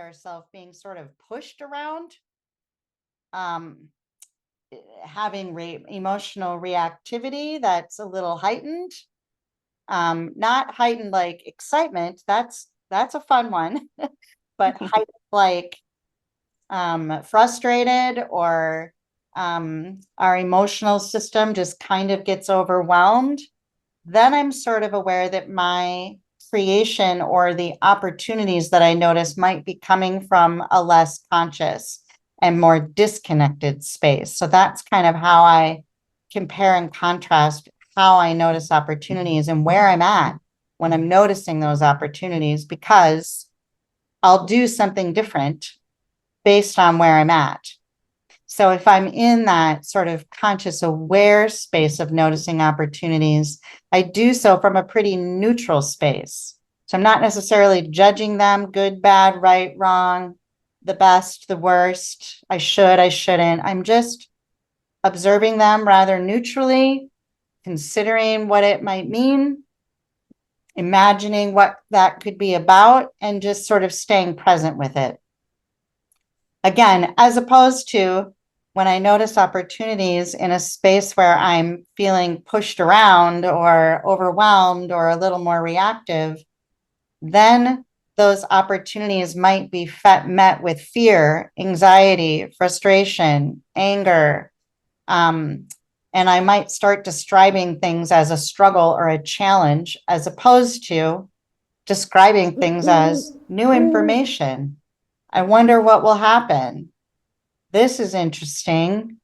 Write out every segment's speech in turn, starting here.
ourselves being sort of pushed around, um, having emotional reactivity that's a little heightened. Not heightened like excitement, that's a fun one, but heightened like frustrated, or our emotional system just kind of gets overwhelmed. Then I'm sort of aware that my creation or the opportunities that I notice might be coming from a less conscious and more disconnected space. So that's kind of how I compare and contrast how I notice opportunities and where I'm at when I'm noticing those opportunities, because I'll do something different based on where I'm at. So if I'm in that sort of conscious aware space of noticing opportunities, I do so from a pretty neutral space. So I'm not necessarily judging them, good, bad, right, wrong, the best, the worst, I should, I shouldn't. I'm just observing them rather neutrally, considering what it might mean, imagining what that could be about, and just sort of staying present with it. Again, as opposed to when I notice opportunities in a space where I'm feeling pushed around or overwhelmed or a little more reactive, then those opportunities might be met with fear, anxiety, frustration, anger. And I might start describing things as a struggle or a challenge, as opposed to describing things as new information. I wonder what will happen. This is interesting.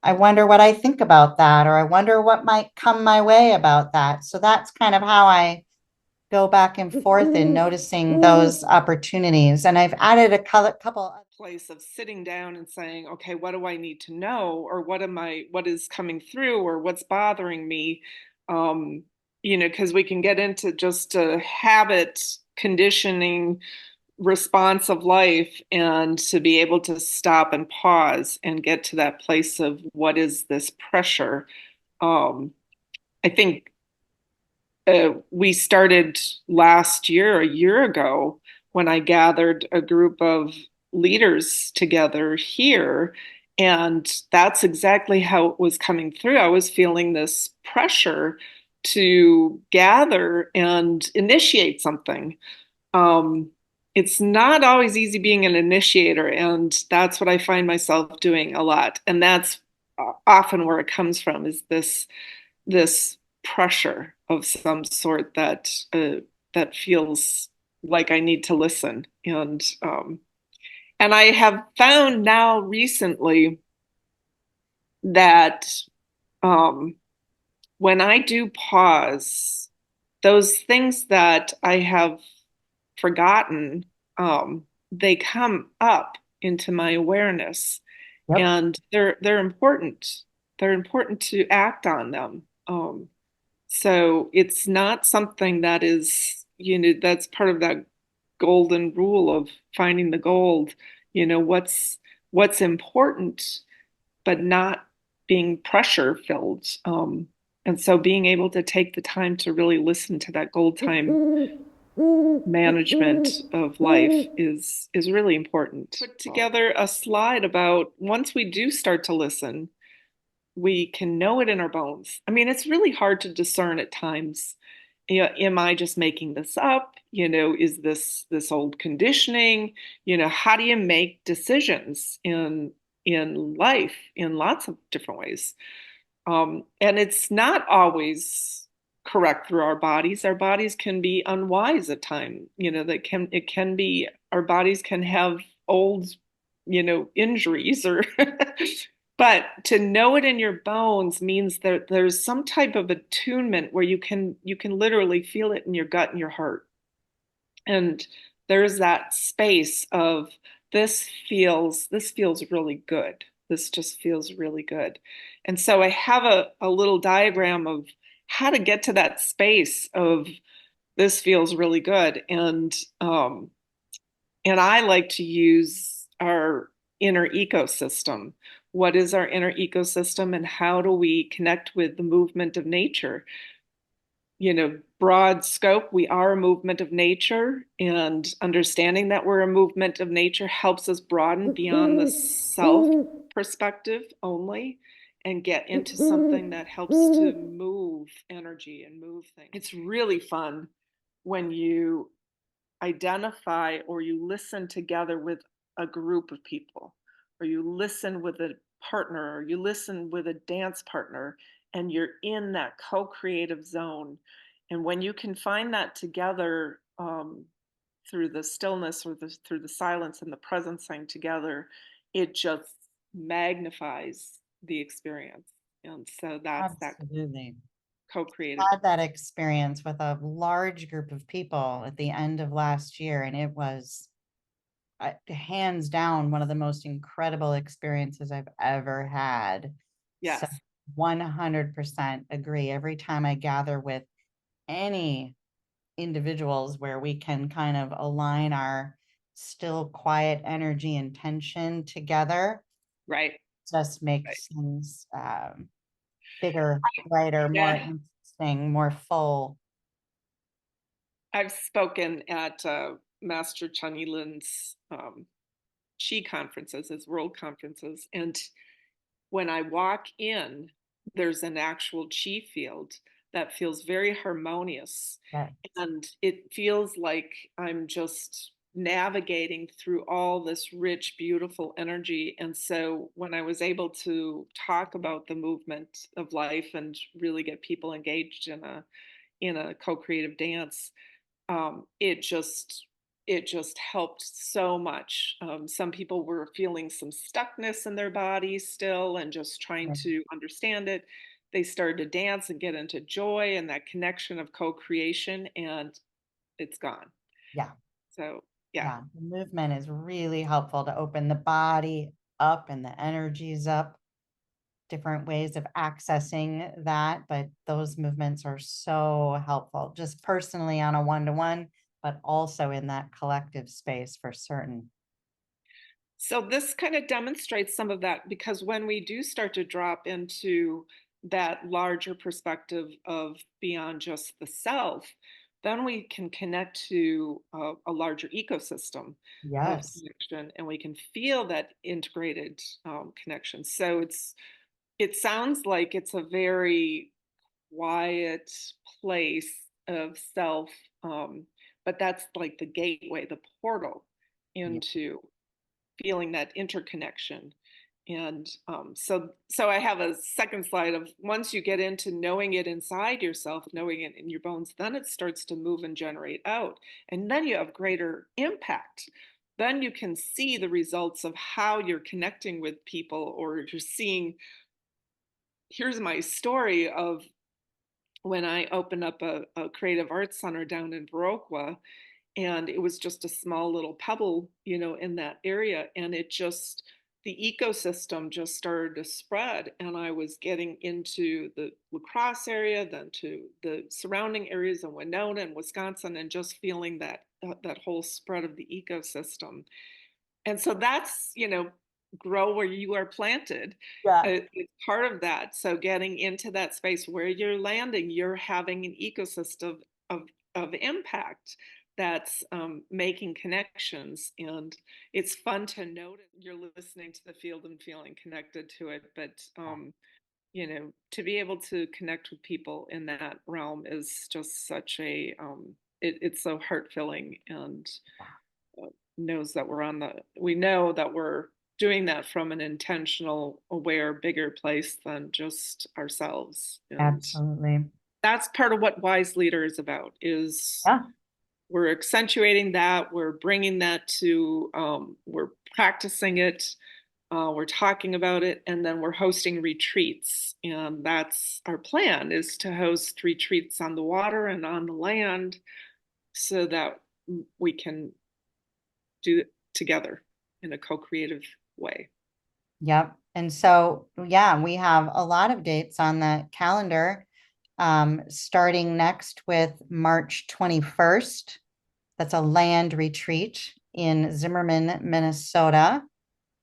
I wonder what I think about that, or I wonder what might come my way about that. So that's kind of how I go back and forth in noticing those opportunities. And I've added a couple place of sitting down and saying, okay, what do I need to know, or what is coming through, or what's bothering me? Because we can get into just a habit conditioning response of life, and to be able to stop and pause and get to that place of what is this pressure. I think we started last year, a year ago, when I gathered a group of leaders together here. And that's exactly how it was coming through. I was feeling this pressure to gather and initiate something. Um, it's not always easy being an initiator, and that's what I find myself doing a lot. And that's often where it comes from, is this pressure of some sort that feels like I need to listen. And I have found now recently that um, when I do pause, those things that I have forgotten, they come up into my awareness, Yep. and they're important. They're important to act on them. So it's not something that is, that's part of that golden rule of finding the gold, what's important, but not being pressure filled. And so being able to take the time to really listen to that gold time management of life is really important. Put together a slide about, once we do start to listen, we can know it in our bones. I mean, it's really hard to discern at times. Am I just making this up? Is this old conditioning? How do you make decisions in life in lots of different ways? And it's not always correct through our bodies. Our bodies can be unwise at times. It can be, our bodies can have old, injuries, or but to know it in your bones means that there's some type of attunement where you can literally feel it in your gut and your heart. And there's that space of, this feels really good. This just feels really good. And so I have a little diagram of how to get to that space of, this feels really good. And I like to use our inner ecosystem. What is our inner ecosystem, and how do we connect with the movement of nature? broad scope. We are a movement of nature, and understanding that we're a movement of nature helps us broaden beyond the self perspective only and get into something that helps to move energy and move things. It's really fun when you identify or you listen together with a group of people, or you listen with a partner, or you listen with a dance partner, and you're in that co-creative zone. And when you can find that together, through the stillness or through the silence and the presencing together, it just magnifies the experience. And so that's that Absolutely. co-creative. Had that experience with a large group of people at the end of last year, and it was hands down one of the most incredible experiences I've ever had. So Yes. 100% agree. Every time I gather with any individuals where we can kind of align our still quiet energy and tension together, Right. just Right. makes things bigger, brighter, more Yeah. interesting, more full. I've spoken at Master Chun Yilin's Chi conferences, his world conferences, and when I walk in, there's an actual Chi field that feels very harmonious, Yes. and it feels like I'm just navigating through all this rich, beautiful energy. And so when I was able to talk about the movement of life and really get people engaged in a co-creative dance, it just helped so much. Some people were feeling some stuckness in their bodies still and just trying to understand it. They started to dance and get into joy and that connection of co-creation, and it's gone. Yeah. So yeah. Yeah. The movement is really helpful to open the body up and the energies up, different ways of accessing that. But those movements are so helpful, just personally on a one-to-one, but also in that collective space for certain. So this kind of demonstrates some of that, because when we do start to drop into that larger perspective of beyond just the self, then we can connect to a larger ecosystem of Yes. connection, and we can feel that integrated connection. So it sounds like it's a very quiet place of self, but that's like the gateway, the portal Yeah. into feeling that interconnection. And so I have a second slide of, once you get into knowing it inside yourself, knowing it in your bones, then it starts to move and generate out. And then you have greater impact. Then you can see the results of how you're connecting with people, or you're seeing, here's my story of when I opened up a creative arts center down in Viroqua, and it was just a small little pebble, in that area, and it just, the ecosystem just started to spread, and I was getting into the La Crosse area, then to the surrounding areas of Winona and Wisconsin, and just feeling that whole spread of the ecosystem. And so that's, grow where you are planted. Yeah. It's part of that. So getting into that space where you're landing, you're having an ecosystem of, of impact that's making connections. And it's fun to notice you're listening to the field and feeling connected to it. But, to be able to connect with people in that realm is just such it's so heart filling, and knows that we know that we're doing that from an intentional, aware, bigger place than just ourselves. And Absolutely. that's part of what Wise Leader is about, is Yeah. we're accentuating that, we're bringing that to, we're practicing it, we're talking about it, and then we're hosting retreats. And that's our plan, is to host retreats on the water and on the land, so that we can do it together in a co-creative way. Yep. And so, yeah, we have a lot of dates on the calendar, starting next with March 21st. That's a land retreat in Zimmerman, Minnesota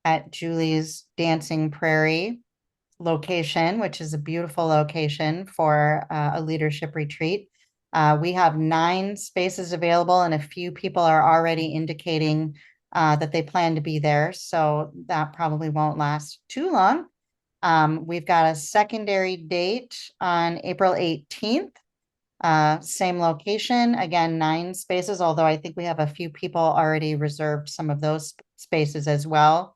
at Julie's Dancing Prairie location, which is a beautiful location for a leadership retreat. We have 9 spaces available, and a few people are already indicating that they plan to be there. So that probably won't last too long. We've got a secondary date on April 18th. Same location, again, 9 spaces, although I think we have a few people already reserved some of those spaces as well.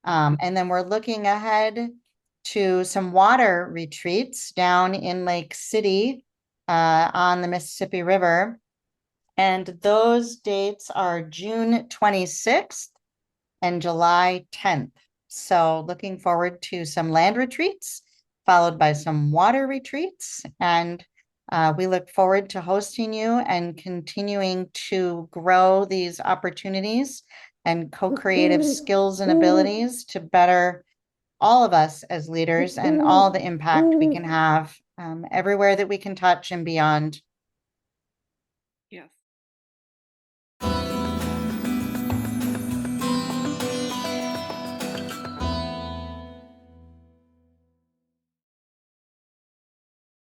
And then we're looking ahead to some water retreats down in Lake City on the Mississippi River. And those dates are June 26th and July 10th. So looking forward to some land retreats, followed by some water retreats. And we look forward to hosting you and continuing to grow these opportunities and co-creative skills and abilities to better all of us as leaders and all the impact we can have everywhere that we can touch and beyond